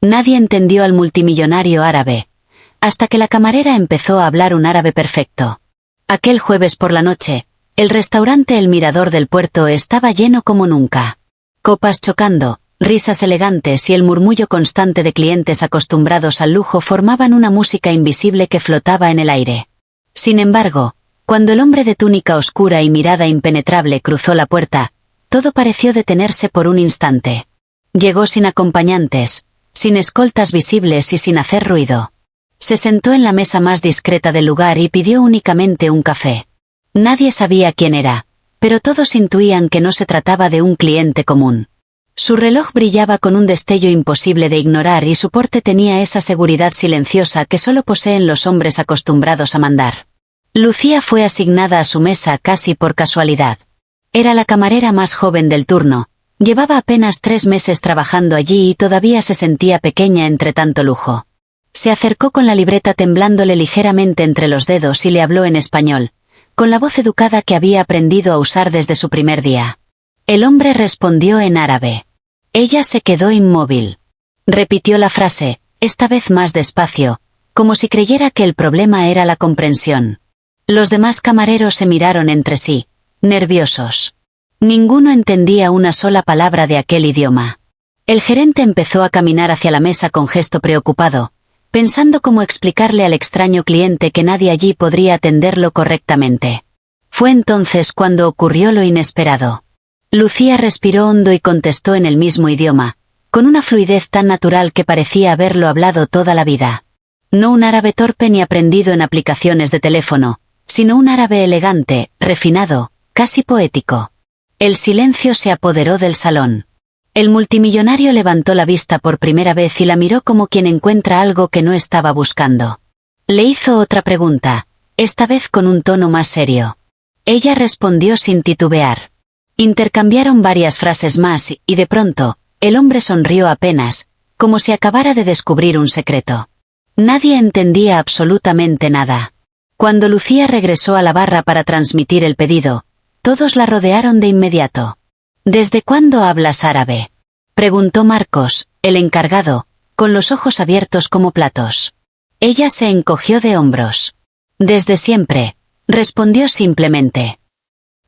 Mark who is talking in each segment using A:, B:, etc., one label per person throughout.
A: Nadie entendió al multimillonario árabe, hasta que la camarera empezó a hablar un árabe perfecto. Aquel jueves por la noche, el restaurante El Mirador del Puerto estaba lleno como nunca. Copas chocando, risas elegantes y el murmullo constante de clientes acostumbrados al lujo formaban una música invisible que flotaba en el aire. Sin embargo, cuando el hombre de túnica oscura y mirada impenetrable cruzó la puerta, todo pareció detenerse por un instante. Llegó sin acompañantes, sin escoltas visibles y sin hacer ruido. Se sentó en la mesa más discreta del lugar y pidió únicamente un café. Nadie sabía quién era, pero todos intuían que no se trataba de un cliente común. Su reloj brillaba con un destello imposible de ignorar y su porte tenía esa seguridad silenciosa que solo poseen los hombres acostumbrados a mandar. Lucía fue asignada a su mesa casi por casualidad. Era la camarera más joven del turno, llevaba apenas 3 meses trabajando allí y todavía se sentía pequeña entre tanto lujo. Se acercó con la libreta temblándole ligeramente entre los dedos y le habló en español, con la voz educada que había aprendido a usar desde su primer día. El hombre respondió en árabe. Ella se quedó inmóvil. Repitió la frase, esta vez más despacio, como si creyera que el problema era la comprensión. Los demás camareros se miraron entre sí, nerviosos. Ninguno entendía una sola palabra de aquel idioma. El gerente empezó a caminar hacia la mesa con gesto preocupado, pensando cómo explicarle al extraño cliente que nadie allí podría atenderlo correctamente. Fue entonces cuando ocurrió lo inesperado. Lucía respiró hondo y contestó en el mismo idioma, con una fluidez tan natural que parecía haberlo hablado toda la vida. No un árabe torpe ni aprendido en aplicaciones de teléfono, sino un árabe elegante, refinado, casi poético. El silencio se apoderó del salón. El multimillonario levantó la vista por primera vez y la miró como quien encuentra algo que no estaba buscando. Le hizo otra pregunta, esta vez con un tono más serio. Ella respondió sin titubear. Intercambiaron varias frases más y de pronto, el hombre sonrió apenas, como si acabara de descubrir un secreto. Nadie entendía absolutamente nada. Cuando Lucía regresó a la barra para transmitir el pedido, todos la rodearon de inmediato. ¿Desde cuándo hablas árabe?, preguntó Marcos, el encargado, con los ojos abiertos como platos. Ella se encogió de hombros. Desde siempre, respondió simplemente.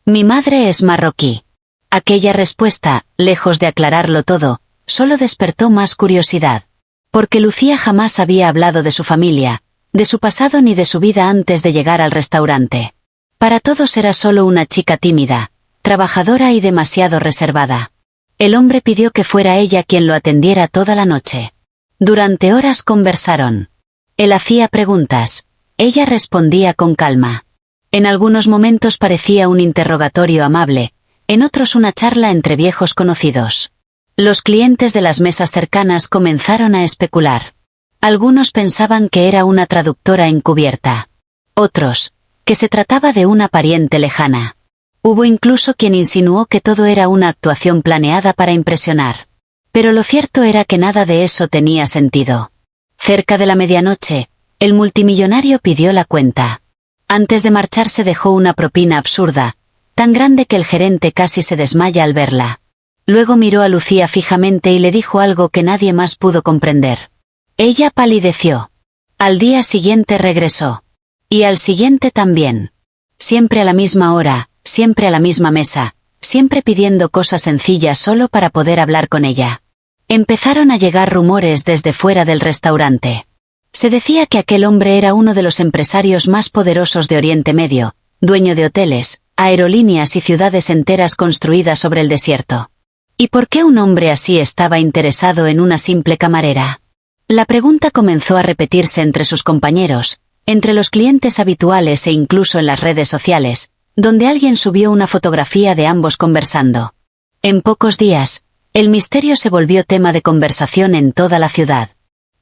A: Mi madre es marroquí. Aquella respuesta, lejos de aclararlo todo, solo despertó más curiosidad. Porque Lucía jamás había hablado de su familia, de su pasado ni de su vida antes de llegar al restaurante. Para todos era solo una chica tímida, trabajadora y demasiado reservada. El hombre pidió que fuera ella quien lo atendiera toda la noche. Durante horas conversaron. Él hacía preguntas, ella respondía con calma. En algunos momentos parecía un interrogatorio amable, en otros una charla entre viejos conocidos. Los clientes de las mesas cercanas comenzaron a especular. Algunos pensaban que era una traductora encubierta. Otros, que se trataba de una pariente lejana. Hubo incluso quien insinuó que todo era una actuación planeada para impresionar. Pero lo cierto era que nada de eso tenía sentido. Cerca de la medianoche, el multimillonario pidió la cuenta. Antes de marcharse dejó una propina absurda, tan grande que el gerente casi se desmaya al verla. Luego miró a Lucía fijamente y le dijo algo que nadie más pudo comprender. Ella palideció. Al día siguiente regresó. Y al siguiente también. Siempre a la misma hora, siempre a la misma mesa, siempre pidiendo cosas sencillas solo para poder hablar con ella. Empezaron a llegar rumores desde fuera del restaurante. Se decía que aquel hombre era uno de los empresarios más poderosos de Oriente Medio, dueño de hoteles, aerolíneas y ciudades enteras construidas sobre el desierto. ¿Y por qué un hombre así estaba interesado en una simple camarera? La pregunta comenzó a repetirse entre sus compañeros, entre los clientes habituales e incluso en las redes sociales, donde alguien subió una fotografía de ambos conversando. En pocos días, el misterio se volvió tema de conversación en toda la ciudad.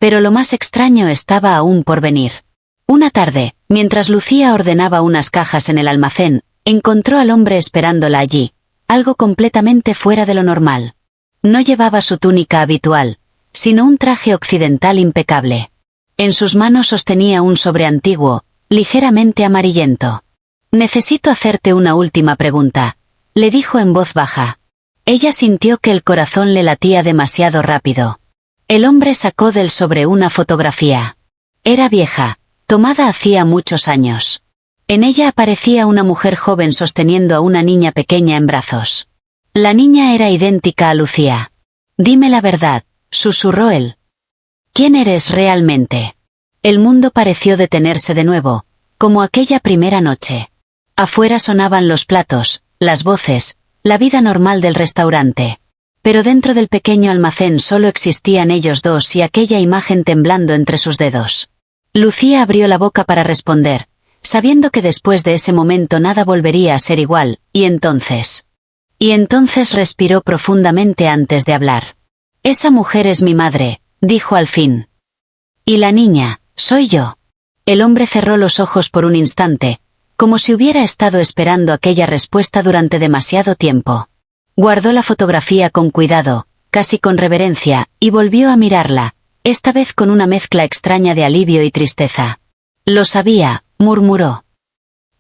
A: Pero lo más extraño estaba aún por venir. Una tarde, mientras Lucía ordenaba unas cajas en el almacén, encontró al hombre esperándola allí, algo completamente fuera de lo normal. No llevaba su túnica habitual, sino un traje occidental impecable. En sus manos sostenía un sobre antiguo, ligeramente amarillento. Necesito hacerte una última pregunta, le dijo en voz baja. Ella sintió que el corazón le latía demasiado rápido. El hombre sacó del sobre una fotografía. Era vieja, tomada hacía muchos años. En ella aparecía una mujer joven sosteniendo a una niña pequeña en brazos. La niña era idéntica a Lucía. «Dime la verdad», susurró él. «¿Quién eres realmente?» El mundo pareció detenerse de nuevo, como aquella primera noche. Afuera sonaban los platos, las voces, la vida normal del restaurante. Pero dentro del pequeño almacén solo existían ellos dos y aquella imagen temblando entre sus dedos. Lucía abrió la boca para responder, sabiendo que después de ese momento nada volvería a ser igual, y entonces respiró profundamente antes de hablar. «Esa mujer es mi madre», dijo al fin. «Y la niña, soy yo». El hombre cerró los ojos por un instante, como si hubiera estado esperando aquella respuesta durante demasiado tiempo. Guardó la fotografía con cuidado, casi con reverencia, y volvió a mirarla, esta vez con una mezcla extraña de alivio y tristeza. «Lo sabía», murmuró.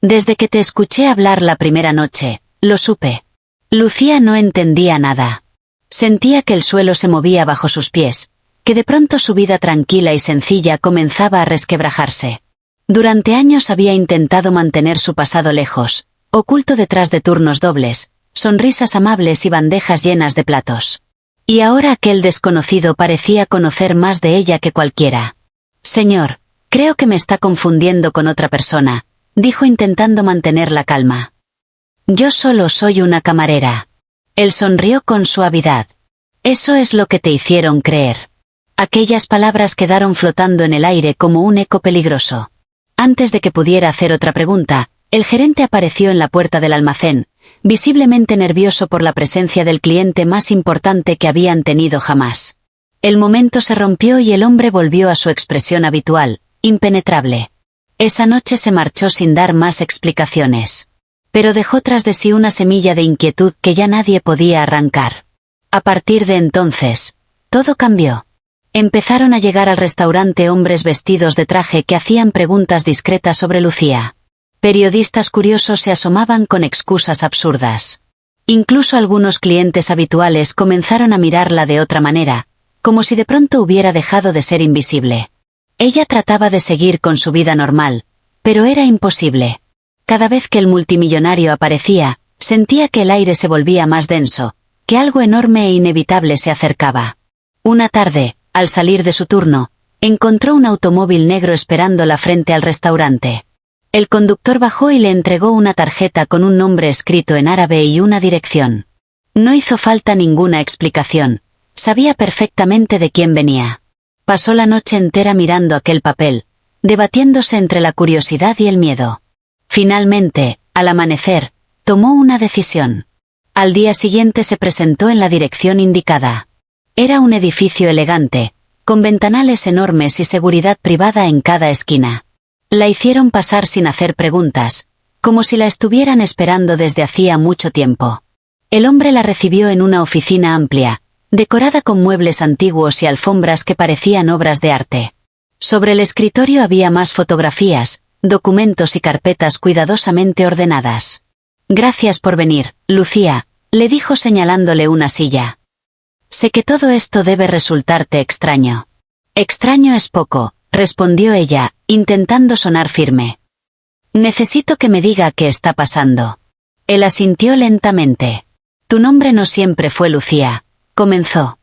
A: «Desde que te escuché hablar la primera noche, lo supe». Lucía no entendía nada. Sentía que el suelo se movía bajo sus pies, que de pronto su vida tranquila y sencilla comenzaba a resquebrajarse. Durante años había intentado mantener su pasado lejos, oculto detrás de turnos dobles, sonrisas amables y bandejas llenas de platos. Y ahora aquel desconocido parecía conocer más de ella que cualquiera. «Señor, creo que me está confundiendo con otra persona», dijo intentando mantener la calma. «Yo solo soy una camarera». Él sonrió con suavidad. «Eso es lo que te hicieron creer». Aquellas palabras quedaron flotando en el aire como un eco peligroso. Antes de que pudiera hacer otra pregunta, el gerente apareció en la puerta del almacén, visiblemente nervioso por la presencia del cliente más importante que habían tenido jamás. El momento se rompió y el hombre volvió a su expresión habitual, impenetrable. Esa noche se marchó sin dar más explicaciones. Pero dejó tras de sí una semilla de inquietud que ya nadie podía arrancar. A partir de entonces, todo cambió. Empezaron a llegar al restaurante hombres vestidos de traje que hacían preguntas discretas sobre Lucía. Periodistas curiosos se asomaban con excusas absurdas. Incluso algunos clientes habituales comenzaron a mirarla de otra manera, como si de pronto hubiera dejado de ser invisible. Ella trataba de seguir con su vida normal, pero era imposible. Cada vez que el multimillonario aparecía, sentía que el aire se volvía más denso, que algo enorme e inevitable se acercaba. Una tarde, al salir de su turno, encontró un automóvil negro esperándola frente al restaurante. El conductor bajó y le entregó una tarjeta con un nombre escrito en árabe y una dirección. No hizo falta ninguna explicación, sabía perfectamente de quién venía. Pasó la noche entera mirando aquel papel, debatiéndose entre la curiosidad y el miedo. Finalmente, al amanecer, tomó una decisión. Al día siguiente se presentó en la dirección indicada. Era un edificio elegante, con ventanales enormes y seguridad privada en cada esquina. La hicieron pasar sin hacer preguntas, como si la estuvieran esperando desde hacía mucho tiempo. El hombre la recibió en una oficina amplia, decorada con muebles antiguos y alfombras que parecían obras de arte. Sobre el escritorio había más fotografías, documentos y carpetas cuidadosamente ordenadas. «Gracias por venir, Lucía», le dijo señalándole una silla. «Sé que todo esto debe resultarte extraño». «Extraño es poco», respondió ella, intentando sonar firme. «Necesito que me diga qué está pasando». Él asintió lentamente. «Tu nombre no siempre fue Lucía», comenzó.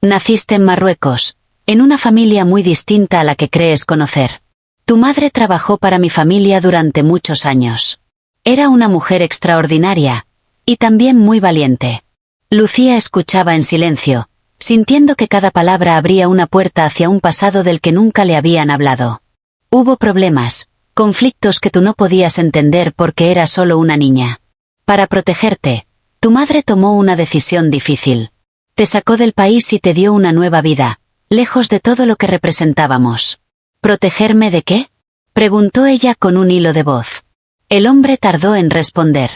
A: «Naciste en Marruecos, en una familia muy distinta a la que crees conocer. Tu madre trabajó para mi familia durante muchos años. Era una mujer extraordinaria, y también muy valiente». Lucía escuchaba en silencio, sintiendo que cada palabra abría una puerta hacia un pasado del que nunca le habían hablado. Hubo problemas, conflictos que tú no podías entender porque eras solo una niña. Para protegerte, tu madre tomó una decisión difícil. Te sacó del país y te dio una nueva vida, lejos de todo lo que representábamos. ¿Protegerme de qué?, preguntó ella con un hilo de voz. El hombre tardó en responder.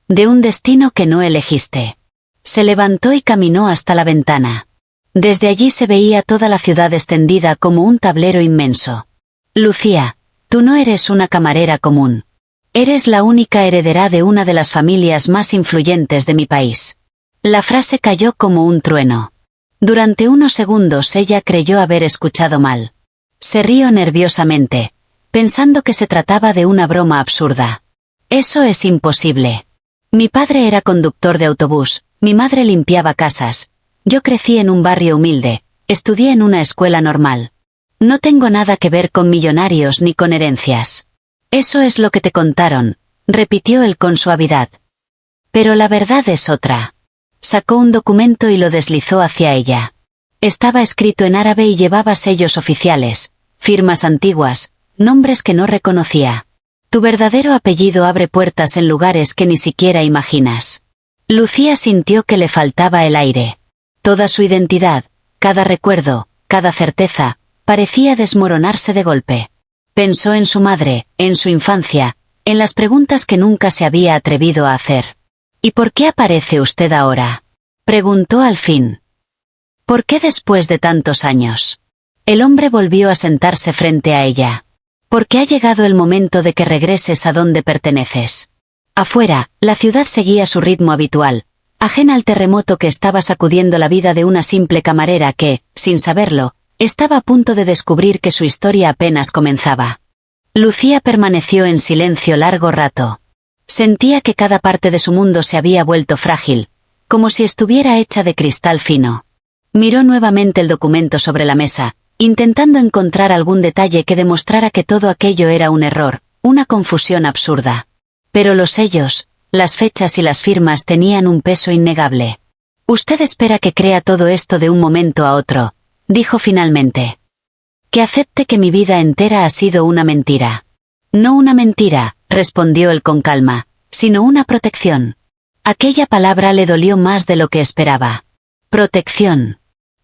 A: De un destino que no elegiste. Se levantó y caminó hasta la ventana. Desde allí se veía toda la ciudad extendida como un tablero inmenso. Lucía, tú no eres una camarera común. Eres la única heredera de una de las familias más influyentes de mi país. La frase cayó como un trueno. Durante unos segundos ella creyó haber escuchado mal. Se rió nerviosamente, pensando que se trataba de una broma absurda. Eso es imposible. Mi padre era conductor de autobús, mi madre limpiaba casas. Yo crecí en un barrio humilde, estudié en una escuela normal. No tengo nada que ver con millonarios ni con herencias. Eso es lo que te contaron, repitió él con suavidad. Pero la verdad es otra. Sacó un documento y lo deslizó hacia ella. Estaba escrito en árabe y llevaba sellos oficiales, firmas antiguas, nombres que no reconocía. Tu verdadero apellido abre puertas en lugares que ni siquiera imaginas. Lucía sintió que le faltaba el aire. Toda su identidad, cada recuerdo, cada certeza, parecía desmoronarse de golpe. Pensó en su madre, en su infancia, en las preguntas que nunca se había atrevido a hacer. ¿Y por qué aparece usted ahora?, preguntó al fin. ¿Por qué después de tantos años? El hombre volvió a sentarse frente a ella. Porque ha llegado el momento de que regreses a donde perteneces. Afuera, la ciudad seguía su ritmo habitual, ajena al terremoto que estaba sacudiendo la vida de una simple camarera que, sin saberlo, estaba a punto de descubrir que su historia apenas comenzaba. Lucía permaneció en silencio largo rato. Sentía que cada parte de su mundo se había vuelto frágil, como si estuviera hecha de cristal fino. Miró nuevamente el documento sobre la mesa, intentando encontrar algún detalle que demostrara que todo aquello era un error, una confusión absurda. Pero los sellos, las fechas y las firmas tenían un peso innegable. Usted espera que crea todo esto de un momento a otro, dijo finalmente. Que acepte que mi vida entera ha sido una mentira. No una mentira, respondió él con calma, sino una protección. Aquella palabra le dolió más de lo que esperaba. Protección.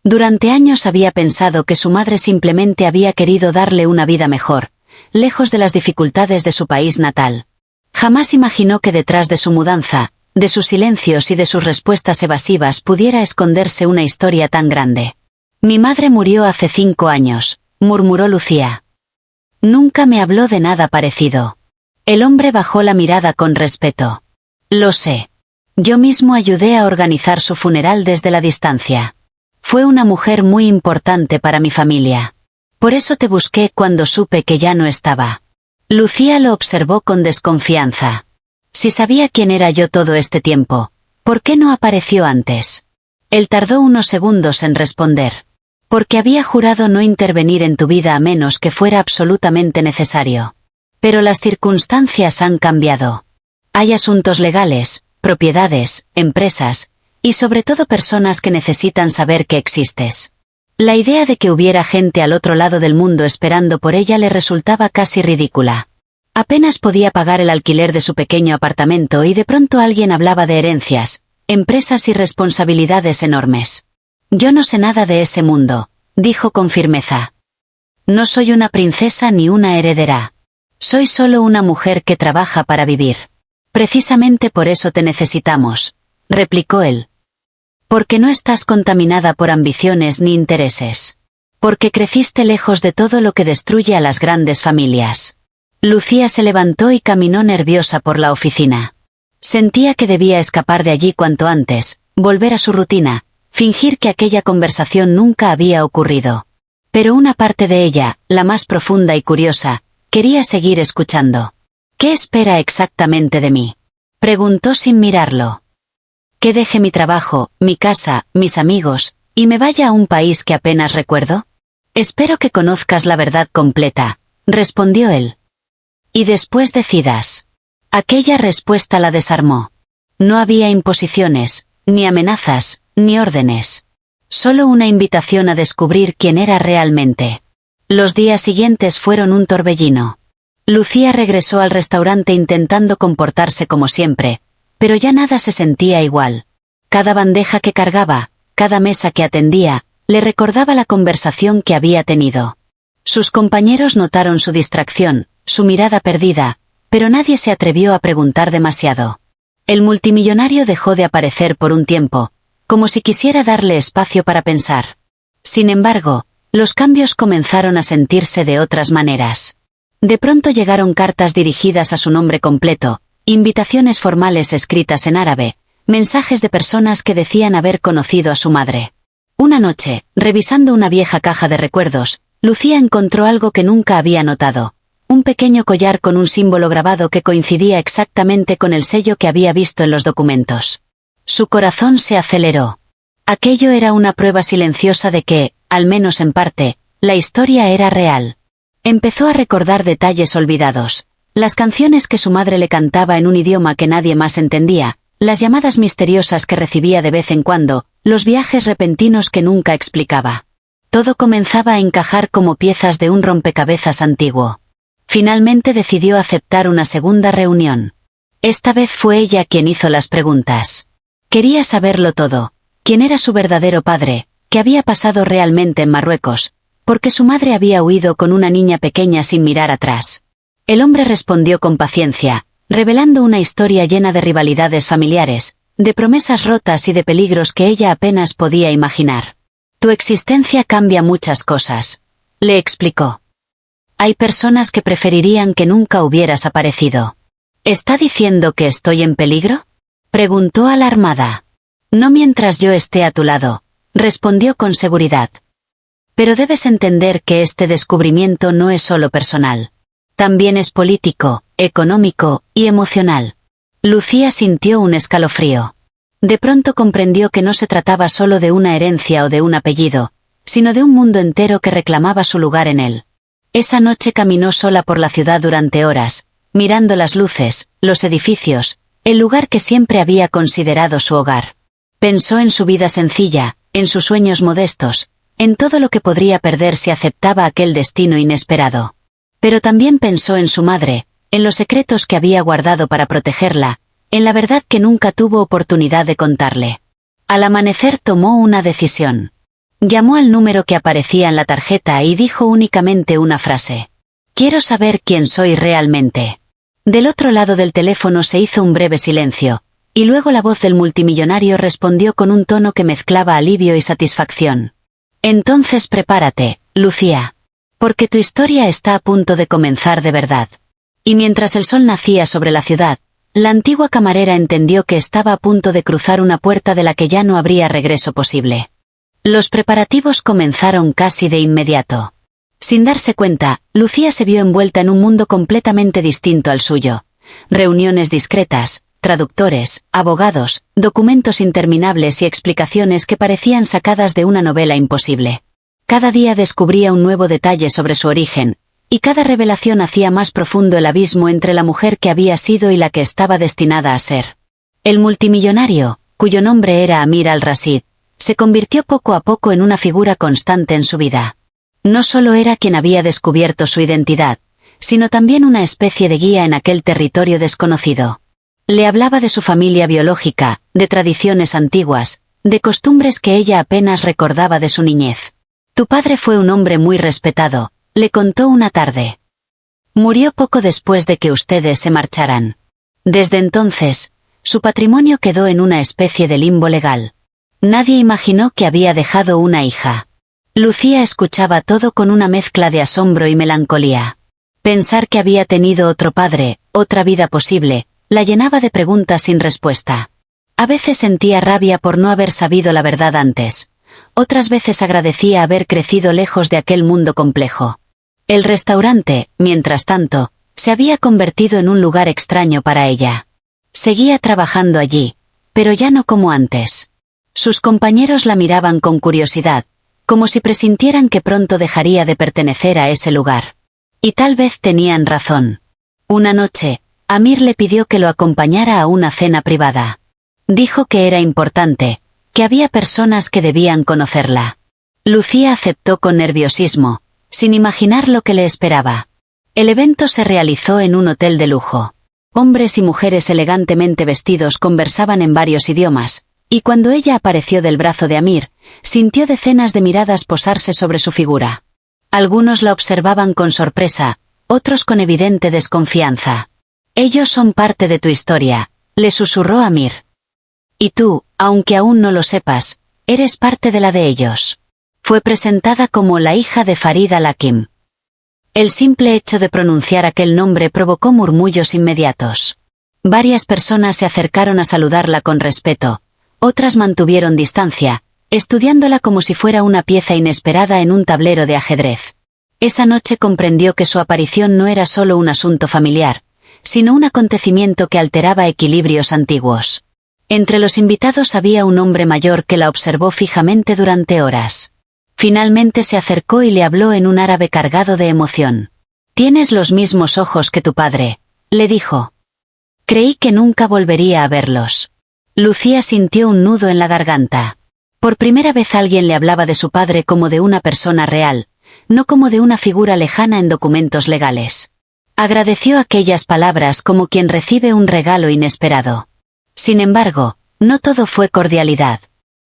A: Durante años había pensado que su madre simplemente había querido darle una vida mejor, lejos de las dificultades de su país natal. Jamás imaginó que detrás de su mudanza, de sus silencios y de sus respuestas evasivas pudiera esconderse una historia tan grande. Mi madre murió hace 5 años, murmuró Lucía. Nunca me habló de nada parecido. El hombre bajó la mirada con respeto. Lo sé. Yo mismo ayudé a organizar su funeral desde la distancia. Fue una mujer muy importante para mi familia. Por eso te busqué cuando supe que ya no estaba. Lucía lo observó con desconfianza. Si sabía quién era yo todo este tiempo, ¿por qué no apareció antes? Él tardó unos segundos en responder. Porque había jurado no intervenir en tu vida a menos que fuera absolutamente necesario. Pero las circunstancias han cambiado. Hay asuntos legales, propiedades, empresas, y sobre todo personas que necesitan saber que existes. La idea de que hubiera gente al otro lado del mundo esperando por ella le resultaba casi ridícula. Apenas podía pagar el alquiler de su pequeño apartamento y de pronto alguien hablaba de herencias, empresas y responsabilidades enormes. Yo no sé nada de ese mundo, dijo con firmeza. No soy una princesa ni una heredera. Soy solo una mujer que trabaja para vivir. Precisamente por eso te necesitamos, replicó él. Porque no estás contaminada por ambiciones ni intereses. Porque creciste lejos de todo lo que destruye a las grandes familias. Lucía se levantó y caminó nerviosa por la oficina. Sentía que debía escapar de allí cuanto antes, volver a su rutina, fingir que aquella conversación nunca había ocurrido. Pero una parte de ella, la más profunda y curiosa, quería seguir escuchando. ¿Qué espera exactamente de mí?, preguntó sin mirarlo. Que deje mi trabajo, mi casa, mis amigos, y me vaya a un país que apenas recuerdo. Espero que conozcas la verdad completa, respondió él. Y después decidas. Aquella respuesta la desarmó. No había imposiciones, ni amenazas, ni órdenes. Solo una invitación a descubrir quién era realmente. Los días siguientes fueron un torbellino. Lucía regresó al restaurante intentando comportarse como siempre, pero ya nada se sentía igual. Cada bandeja que cargaba, cada mesa que atendía, le recordaba la conversación que había tenido. Sus compañeros notaron su distracción, su mirada perdida, pero nadie se atrevió a preguntar demasiado. El multimillonario dejó de aparecer por un tiempo, como si quisiera darle espacio para pensar. Sin embargo, los cambios comenzaron a sentirse de otras maneras. De pronto llegaron cartas dirigidas a su nombre completo, invitaciones formales escritas en árabe, mensajes de personas que decían haber conocido a su madre. Una noche, revisando una vieja caja de recuerdos, Lucía encontró algo que nunca había notado. Un pequeño collar con un símbolo grabado que coincidía exactamente con el sello que había visto en los documentos. Su corazón se aceleró. Aquello era una prueba silenciosa de que, al menos en parte, la historia era real. Empezó a recordar detalles olvidados. Las canciones que su madre le cantaba en un idioma que nadie más entendía, las llamadas misteriosas que recibía de vez en cuando, los viajes repentinos que nunca explicaba. Todo comenzaba a encajar como piezas de un rompecabezas antiguo. Finalmente decidió aceptar una segunda reunión. Esta vez fue ella quien hizo las preguntas. Quería saberlo todo. ¿Quién era su verdadero padre? ¿Qué había pasado realmente en Marruecos? Porque su madre había huido con una niña pequeña sin mirar atrás. El hombre respondió con paciencia, revelando una historia llena de rivalidades familiares, de promesas rotas y de peligros que ella apenas podía imaginar. Tu existencia cambia muchas cosas, le explicó. Hay personas que preferirían que nunca hubieras aparecido. ¿Está diciendo que estoy en peligro?, preguntó alarmada. No mientras yo esté a tu lado, respondió con seguridad. Pero debes entender que este descubrimiento no es solo personal. También es político, económico y emocional. Lucía sintió un escalofrío. De pronto comprendió que no se trataba solo de una herencia o de un apellido, sino de un mundo entero que reclamaba su lugar en él. Esa noche caminó sola por la ciudad durante horas, mirando las luces, los edificios, el lugar que siempre había considerado su hogar. Pensó en su vida sencilla, en sus sueños modestos, en todo lo que podría perder si aceptaba aquel destino inesperado. Pero también pensó en su madre, en los secretos que había guardado para protegerla, en la verdad que nunca tuvo oportunidad de contarle. Al amanecer tomó una decisión. Llamó al número que aparecía en la tarjeta y dijo únicamente una frase. Quiero saber quién soy realmente. Del otro lado del teléfono se hizo un breve silencio, y luego la voz del multimillonario respondió con un tono que mezclaba alivio y satisfacción. Entonces prepárate, Lucía. Porque tu historia está a punto de comenzar de verdad. Y mientras el sol nacía sobre la ciudad, la antigua camarera entendió que estaba a punto de cruzar una puerta de la que ya no habría regreso posible. Los preparativos comenzaron casi de inmediato. Sin darse cuenta, Lucía se vio envuelta en un mundo completamente distinto al suyo. Reuniones discretas, traductores, abogados, documentos interminables y explicaciones que parecían sacadas de una novela imposible. Cada día descubría un nuevo detalle sobre su origen, y cada revelación hacía más profundo el abismo entre la mujer que había sido y la que estaba destinada a ser. El multimillonario, cuyo nombre era Amir al-Rashid, se convirtió poco a poco en una figura constante en su vida. No solo era quien había descubierto su identidad, sino también una especie de guía en aquel territorio desconocido. Le hablaba de su familia biológica, de tradiciones antiguas, de costumbres que ella apenas recordaba de su niñez. Tu padre fue un hombre muy respetado, le contó una tarde. Murió poco después de que ustedes se marcharan. Desde entonces, su patrimonio quedó en una especie de limbo legal. Nadie imaginó que había dejado una hija. Lucía escuchaba todo con una mezcla de asombro y melancolía. Pensar que había tenido otro padre, otra vida posible, la llenaba de preguntas sin respuesta. A veces sentía rabia por no haber sabido la verdad antes. Otras veces agradecía haber crecido lejos de aquel mundo complejo. El restaurante, mientras tanto, se había convertido en un lugar extraño para ella. Seguía trabajando allí, pero ya no como antes. Sus compañeros la miraban con curiosidad, como si presintieran que pronto dejaría de pertenecer a ese lugar. Y tal vez tenían razón. Una noche, Amir le pidió que lo acompañara a una cena privada. Dijo que era importante, que había personas que debían conocerla. Lucía aceptó con nerviosismo, sin imaginar lo que le esperaba. El evento se realizó en un hotel de lujo. Hombres y mujeres elegantemente vestidos conversaban en varios idiomas, y cuando ella apareció del brazo de Amir, sintió decenas de miradas posarse sobre su figura. Algunos la observaban con sorpresa, otros con evidente desconfianza. Ellos son parte de tu historia, le susurró Amir. Y tú, aunque aún no lo sepas, eres parte de la de ellos. Fue presentada como la hija de Farid al-Hakim. El simple hecho de pronunciar aquel nombre provocó murmullos inmediatos. Varias personas se acercaron a saludarla con respeto, otras mantuvieron distancia, estudiándola como si fuera una pieza inesperada en un tablero de ajedrez. Esa noche comprendió que su aparición no era solo un asunto familiar, sino un acontecimiento que alteraba equilibrios antiguos. Entre los invitados había un hombre mayor que la observó fijamente durante horas. Finalmente se acercó y le habló en un árabe cargado de emoción. «Tienes los mismos ojos que tu padre», le dijo. «Creí que nunca volvería a verlos». Lucía sintió un nudo en la garganta. Por primera vez alguien le hablaba de su padre como de una persona real, no como de una figura lejana en documentos legales. Agradeció aquellas palabras como quien recibe un regalo inesperado. Sin embargo, no todo fue cordialidad.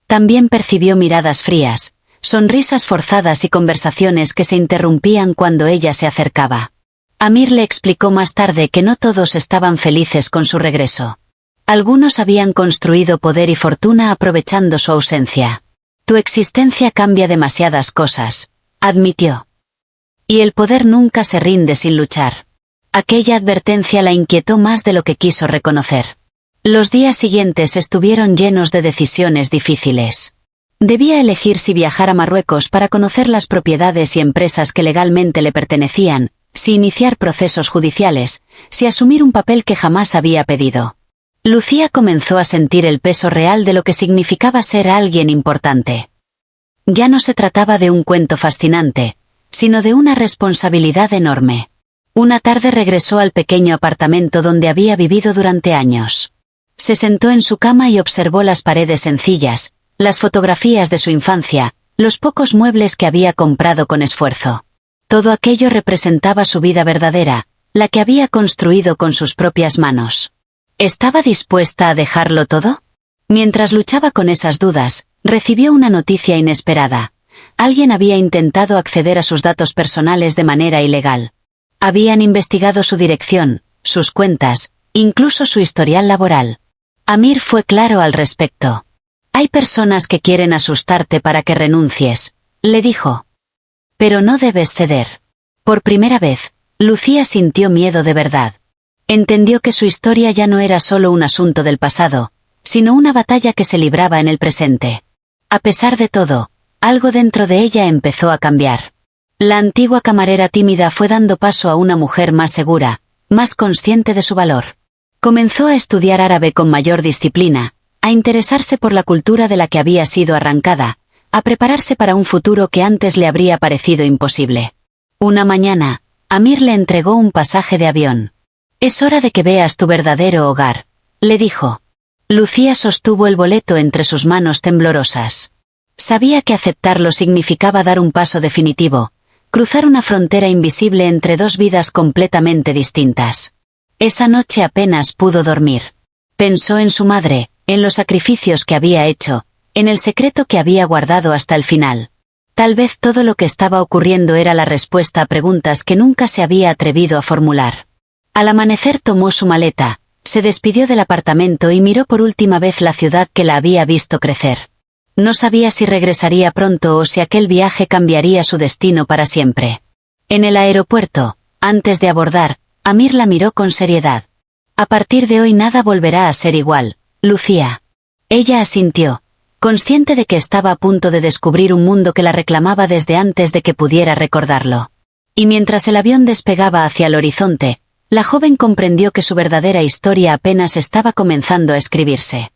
A: También percibió miradas frías, sonrisas forzadas y conversaciones que se interrumpían cuando ella se acercaba. Amir le explicó más tarde que no todos estaban felices con su regreso. Algunos habían construido poder y fortuna aprovechando su ausencia. «Tu existencia cambia demasiadas cosas», admitió. «Y el poder nunca se rinde sin luchar». Aquella advertencia la inquietó más de lo que quiso reconocer. Los días siguientes estuvieron llenos de decisiones difíciles. Debía elegir si viajar a Marruecos para conocer las propiedades y empresas que legalmente le pertenecían, si iniciar procesos judiciales, si asumir un papel que jamás había pedido. Lucía comenzó a sentir el peso real de lo que significaba ser alguien importante. Ya no se trataba de un cuento fascinante, sino de una responsabilidad enorme. Una tarde regresó al pequeño apartamento donde había vivido durante años. Se sentó en su cama y observó las paredes sencillas, las fotografías de su infancia, los pocos muebles que había comprado con esfuerzo. Todo aquello representaba su vida verdadera, la que había construido con sus propias manos. ¿Estaba dispuesta a dejarlo todo? Mientras luchaba con esas dudas, recibió una noticia inesperada. Alguien había intentado acceder a sus datos personales de manera ilegal. Habían investigado su dirección, sus cuentas, incluso su historial laboral. Amir fue claro al respecto. «Hay personas que quieren asustarte para que renuncies», le dijo. «Pero no debes ceder». Por primera vez, Lucía sintió miedo de verdad. Entendió que su historia ya no era solo un asunto del pasado, sino una batalla que se libraba en el presente. A pesar de todo, algo dentro de ella empezó a cambiar. La antigua camarera tímida fue dando paso a una mujer más segura, más consciente de su valor. Comenzó a estudiar árabe con mayor disciplina, a interesarse por la cultura de la que había sido arrancada, a prepararse para un futuro que antes le habría parecido imposible. Una mañana, Amir le entregó un pasaje de avión. «Es hora de que veas tu verdadero hogar», le dijo. Lucía sostuvo el boleto entre sus manos temblorosas. Sabía que aceptarlo significaba dar un paso definitivo, cruzar una frontera invisible entre dos vidas completamente distintas. Esa noche apenas pudo dormir. Pensó en su madre, en los sacrificios que había hecho, en el secreto que había guardado hasta el final. Tal vez todo lo que estaba ocurriendo era la respuesta a preguntas que nunca se había atrevido a formular. Al amanecer tomó su maleta, se despidió del apartamento y miró por última vez la ciudad que la había visto crecer. No sabía si regresaría pronto o si aquel viaje cambiaría su destino para siempre. En el aeropuerto, antes de abordar, Amir la miró con seriedad. «A partir de hoy nada volverá a ser igual, Lucía». Ella asintió, consciente de que estaba a punto de descubrir un mundo que la reclamaba desde antes de que pudiera recordarlo. Y mientras el avión despegaba hacia el horizonte, la joven comprendió que su verdadera historia apenas estaba comenzando a escribirse.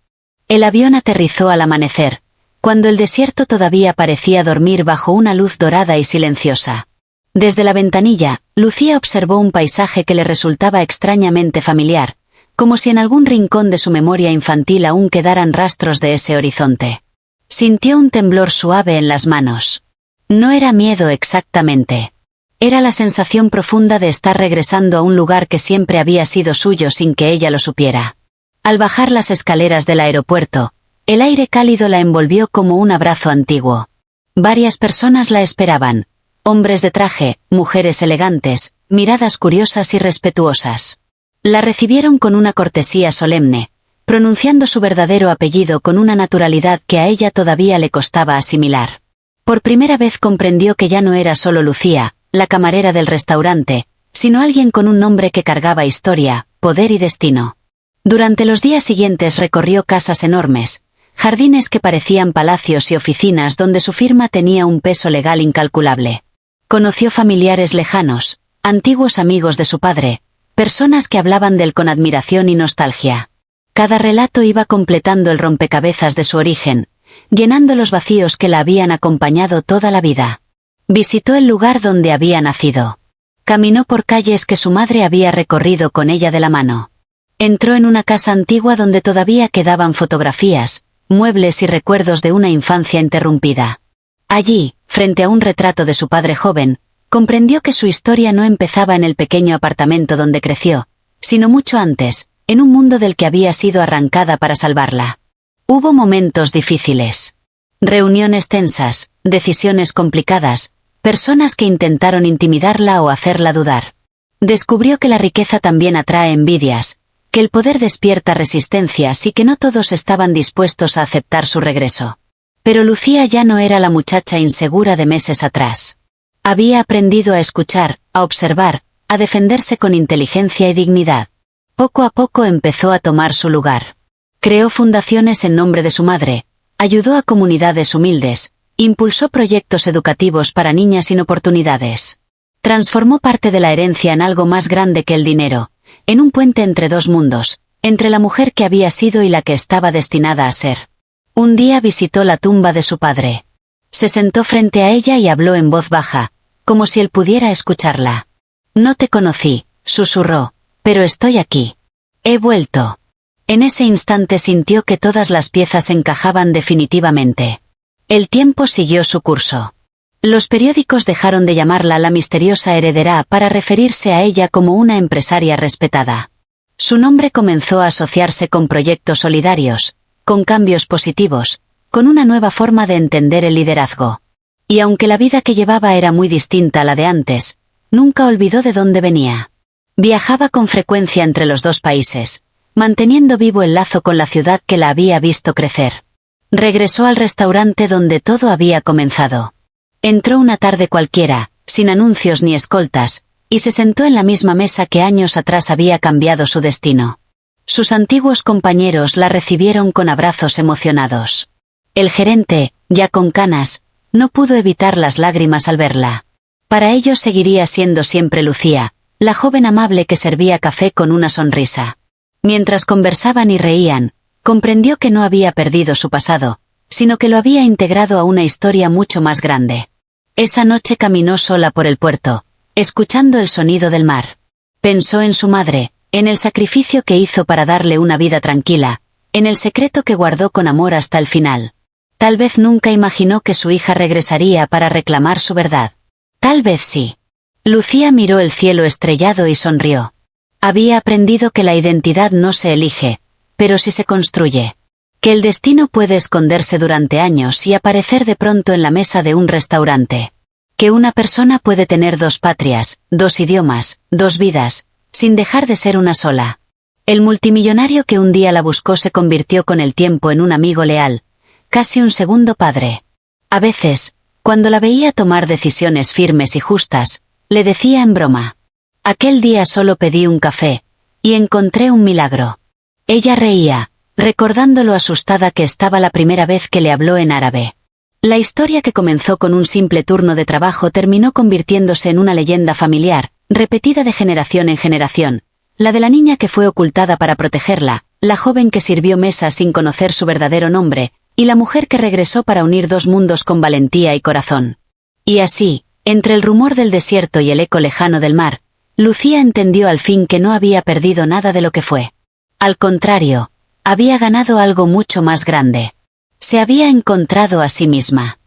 A: El avión aterrizó al amanecer, cuando el desierto todavía parecía dormir bajo una luz dorada y silenciosa. Desde la ventanilla, Lucía observó un paisaje que le resultaba extrañamente familiar, como si en algún rincón de su memoria infantil aún quedaran rastros de ese horizonte. Sintió un temblor suave en las manos. No era miedo exactamente. Era la sensación profunda de estar regresando a un lugar que siempre había sido suyo sin que ella lo supiera. Al bajar las escaleras del aeropuerto, el aire cálido la envolvió como un abrazo antiguo. Varias personas la esperaban. Hombres de traje, mujeres elegantes, miradas curiosas y respetuosas. La recibieron con una cortesía solemne, pronunciando su verdadero apellido con una naturalidad que a ella todavía le costaba asimilar. Por primera vez comprendió que ya no era solo Lucía, la camarera del restaurante, sino alguien con un nombre que cargaba historia, poder y destino. Durante los días siguientes recorrió casas enormes, jardines que parecían palacios y oficinas donde su firma tenía un peso legal incalculable. Conoció familiares lejanos, antiguos amigos de su padre, personas que hablaban de él con admiración y nostalgia. Cada relato iba completando el rompecabezas de su origen, llenando los vacíos que la habían acompañado toda la vida. Visitó el lugar donde había nacido. Caminó por calles que su madre había recorrido con ella de la mano. Entró en una casa antigua donde todavía quedaban fotografías, muebles y recuerdos de una infancia interrumpida. Allí, frente a un retrato de su padre joven, comprendió que su historia no empezaba en el pequeño apartamento donde creció, sino mucho antes, en un mundo del que había sido arrancada para salvarla. Hubo momentos difíciles. Reuniones tensas, decisiones complicadas, personas que intentaron intimidarla o hacerla dudar. Descubrió que la riqueza también atrae envidias, que el poder despierta resistencias y que no todos estaban dispuestos a aceptar su regreso. Pero Lucía ya no era la muchacha insegura de meses atrás. Había aprendido a escuchar, a observar, a defenderse con inteligencia y dignidad. Poco a poco empezó a tomar su lugar. Creó fundaciones en nombre de su madre, ayudó a comunidades humildes, impulsó proyectos educativos para niñas sin oportunidades. Transformó parte de la herencia en algo más grande que el dinero, en un puente entre dos mundos, entre la mujer que había sido y la que estaba destinada a ser. Un día visitó la tumba de su padre. Se sentó frente a ella y habló en voz baja, como si él pudiera escucharla. «No te conocí», susurró, «pero estoy aquí. He vuelto». En ese instante sintió que todas las piezas encajaban definitivamente. El tiempo siguió su curso. Los periódicos dejaron de llamarla la misteriosa heredera para referirse a ella como una empresaria respetada. Su nombre comenzó a asociarse con proyectos solidarios, con cambios positivos, con una nueva forma de entender el liderazgo. Y aunque la vida que llevaba era muy distinta a la de antes, nunca olvidó de dónde venía. Viajaba con frecuencia entre los dos países, manteniendo vivo el lazo con la ciudad que la había visto crecer. Regresó al restaurante donde todo había comenzado. Entró una tarde cualquiera, sin anuncios ni escoltas, y se sentó en la misma mesa que años atrás había cambiado su destino. Sus antiguos compañeros la recibieron con abrazos emocionados. El gerente, ya con canas, no pudo evitar las lágrimas al verla. Para ellos seguiría siendo siempre Lucía, la joven amable que servía café con una sonrisa. Mientras conversaban y reían, comprendió que no había perdido su pasado, sino que lo había integrado a una historia mucho más grande. Esa noche caminó sola por el puerto, escuchando el sonido del mar. Pensó en su madre, en el sacrificio que hizo para darle una vida tranquila, en el secreto que guardó con amor hasta el final. Tal vez nunca imaginó que su hija regresaría para reclamar su verdad. Tal vez sí. Lucía miró el cielo estrellado y sonrió. Había aprendido que la identidad no se elige, pero sí se construye. Que el destino puede esconderse durante años y aparecer de pronto en la mesa de un restaurante. Que una persona puede tener dos patrias, dos idiomas, dos vidas, sin dejar de ser una sola. El multimillonario que un día la buscó se convirtió con el tiempo en un amigo leal, casi un segundo padre. A veces, cuando la veía tomar decisiones firmes y justas, le decía en broma: «Aquel día solo pedí un café, y encontré un milagro». Ella reía, recordando lo asustada que estaba la primera vez que le habló en árabe. La historia que comenzó con un simple turno de trabajo terminó convirtiéndose en una leyenda familiar, repetida de generación en generación, la de la niña que fue ocultada para protegerla, la joven que sirvió mesa sin conocer su verdadero nombre, y la mujer que regresó para unir dos mundos con valentía y corazón. Y así, entre el rumor del desierto y el eco lejano del mar, Lucía entendió al fin que no había perdido nada de lo que fue. Al contrario, había ganado algo mucho más grande. Se había encontrado a sí misma.